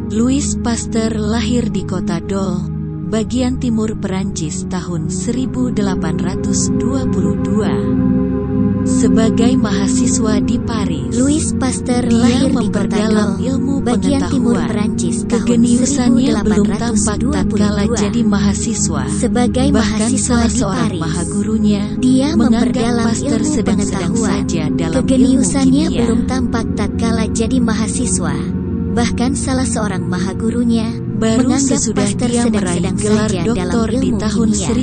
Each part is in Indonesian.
Louis Pasteur lahir di kota Dole, bagian timur Perancis tahun 1822. Sebagai mahasiswa di Paris, Louis Pasteur dia lahir di kota memperdalam Dole, ilmu bagian timur pengetahuan. Perancis tahun Kegeniusannya belum tampak tatkala 1822. jadi mahasiswa. Sebagai Bahkan mahasiswa salah di seorang Paris, mahagurunya dia menganggap memperdalam Pasteur ilmu sedang-sedang pengetahuan. saja dalam Kegeniusannya ilmu kimia. belum tampak tatkala jadi mahasiswa. Bahkan salah seorang mahagurunya Baru menganggap sesudah Pasteur dia meraih sedang-sedang gelar saja dalam doktor di ilmu tahun kimia.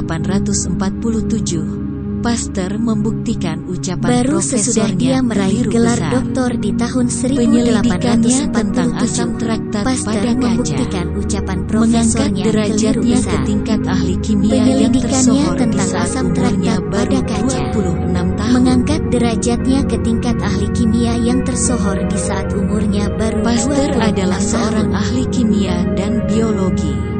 1847, Pasteur membuktikan ucapan Baru sesudah dia profesornya meraih keliru gelar besar. doktor di tahun Penyelidikannya tentang asam 1847, traktat Pasteur pada kaca membuktikan ucapan mengangkat profesornya keliru derajatnya besar. ke tingkat ahli kimia yang Penyelidikannya tersohor di tentang saat asam umurnya traktat baru pada kaca 26 tahun. mengangkat derajatnya ke tingkat ahli kimia yang tersohor di saat umurnya baru Pasteur 26 adalah seorang tahun. ahli kimia dan biologi.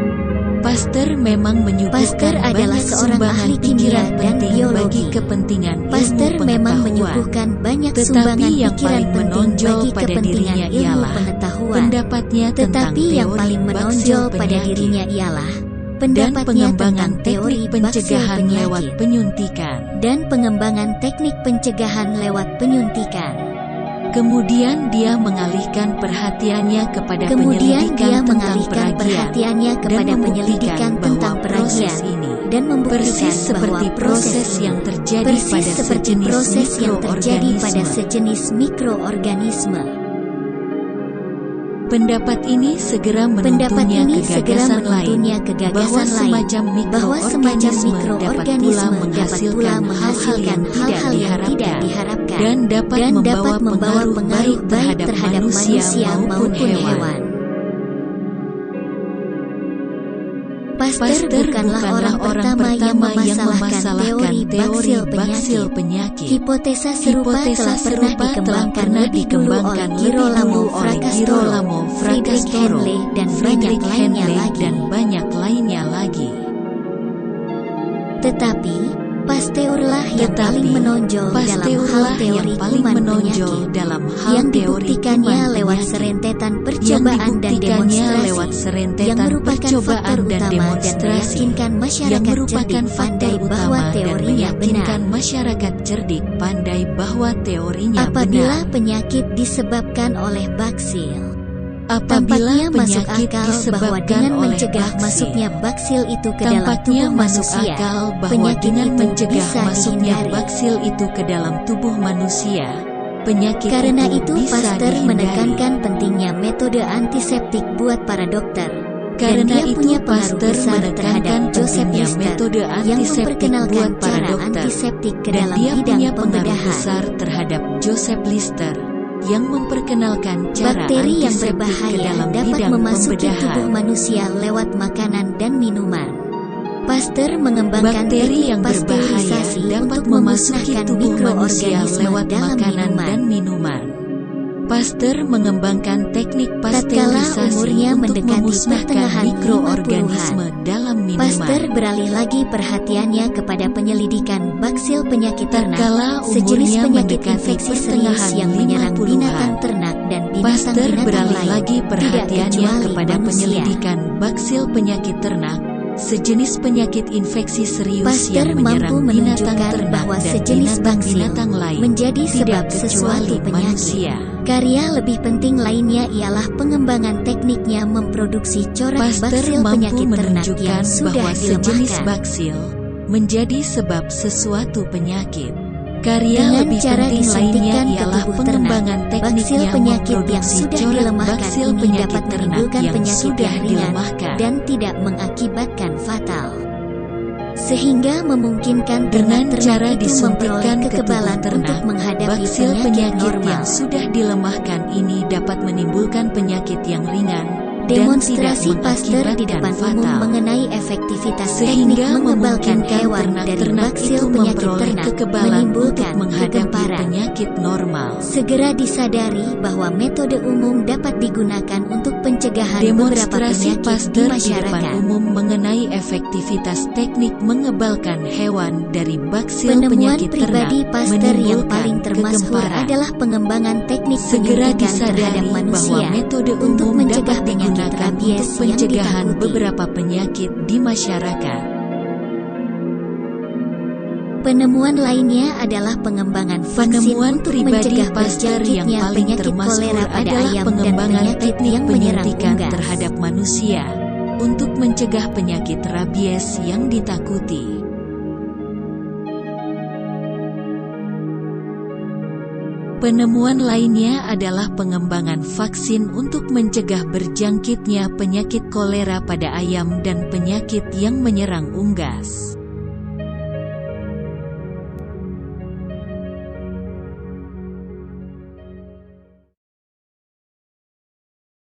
Pasteur memang menyuguhkan Pasteur adalah banyak seorang sumbangan ahli pikiran kimia dan penting biologi. bagi kepentingan Pasteur ilmu memang pengetahuan. menyuguhkan banyak Tetapi sumbangan yang pikiran paling penting menonjol bagi pada kepentingan dirinya ilmu ialah pengetahuan. pendapatnya tentang Tetapi yang teori paling baksil menonjol pada penyakit dirinya ialah dan pendapatnya pengembangan tentang teori teknik baksil pencegahan lewat penyakit penyuntikan. dan pengembangan teknik pencegahan lewat penyuntikan. Kemudian dia mengalihkan perhatiannya kepada penyelidikan tentang peragian kepada dan penyelidikan membuktikan tentang bahwa proses peragian ini dan membuktikan persis seperti bahwa proses ini yang terjadi persis pada seperti sejenis proses yang terjadi pada mikroorganisme. sejenis mikroorganisme. Pendapat ini segera menuntunnya kegagasan lain bahwa semacam mikroorganisme dapat pula menghasilkan hal-hal yang tidak diharapkan dan dapat membawa pengaruh baik terhadap manusia maupun hewan. Pasteur bukanlah orang pertama yang memasalahkan teori baksil penyakit. Hipotesa serupa telah pernah dikembangkan oleh Girolamo Fracastoro, Friedrich Henle dan banyak lainnya lagi. Tetapi Pasteurlah yang paling menonjol dalam hal teori yang dibuktikannya lewat serentetan percobaan dan demonstrasi yang merupakan faktor utama dan meyakinkan masyarakat cerdik pandai bahwa teorinya benar. Apabila penyakit disebabkan oleh baksil, tampaknya masuk akal bahwa dengan mencegah masuknya baksil itu ke dalam tubuh manusia, penyakit itu bisa dihindari. Karena itu Pasteur menekankan pentingnya metode antiseptik buat para dokter. Dan dia punya pengaruh besar terhadap Joseph Lister yang memperkenalkan cara antiseptik ke dalam bidang pembedahan. Bakteri yang berbahaya dapat memasuki tubuh manusia lewat makanan dan minuman. Pasteur mengembangkan teknik pasteurisasi untuk memusnahkan mikroorganisme dalam minuman. Pasteur mengembangkan teknik Tatkala pasteurisasi umurnya untuk mendekati memusnahkan pertengahan mikroorganisme 50-an, dalam minuman. Pasteur beralih lagi perhatiannya kepada penyelidikan baksil penyakit ternak, Tatkala sejenis umurnya penyakit mendekati infeksi serius pertengahan yang menyerang 50-an, binatang ternak dan Pasteur binatang-binatang beralih lain, lagi tidak perhatiannya kecuali kepada manusia. penyelidikan baksil penyakit ternak, sejenis penyakit infeksi serius Pasteur yang menyerang mampu binatang menunjukkan ternak bahwa dan sejenis baksil binatang lain, menjadi tidak sebab kecuali sesuatu penyakit. manusia. Karya lebih penting lainnya ialah pengembangan tekniknya memproduksi corak Pasteur baksil mampu penyakit ternak menunjukkan yang sudah bahwa sejenis dilemahkan. baksil menjadi sebab sesuatu penyakit. Karya Dengan lebih cara penting lainnya disuntikkan ke ialah tubuh pengembangan ternak, teknik baksil yang penyakit yang memproduksi sudah corak dilemahkan baksil ini penyakit dapat ternak menimbulkan yang penyakit sudah yang ringan dilemahkan. dan tidak mengakibatkan fatal. Sehingga memungkinkan Dengan ternak cara itu disuntikkan memperoleh ke kekebalan tubuh ternak, untuk menghadapi baksil penyakit penyakit normal. yang sudah dilemahkan ini dapat menimbulkan penyakit yang ringan dan Demonstrasi tidak Pasteur di mengakibatkan depan umum fatal. mengenai efektivitas Sehingga teknik mengebalkan memungkinkan hewan dari ternak-ternak baksil itu penyakit memperoleh ternak kekebalan menimbulkan untuk menghadapi kegemparan. penyakit normal. Segera disadari bahwa metode umum dapat digunakan untuk pencegahan beberapa Demonstrasi penyakit di Pasteur di depan masyarakat. umum mengenai efektivitas teknik mengebalkan hewan dari baksil Penemuan penyakit ternak pribadi Pasteur yang menimbulkan paling termasyhur kegemparan. adalah pengembangan teknik Segera penyuntikan terhadap disadari bahwa manusia metode untuk umum mencegah dapat penyakit untuk pencegahan beberapa penyakit di masyarakat. Penemuan lainnya adalah pengembangan vaksin untuk mencegah berjangkitnya penyakit kolera pada ayam dan penyakit yang menyerang unggas terhadap manusia untuk mencegah penyakit rabies yang ditakuti. Penemuan lainnya adalah pengembangan vaksin untuk mencegah berjangkitnya penyakit kolera pada ayam dan penyakit yang menyerang unggas.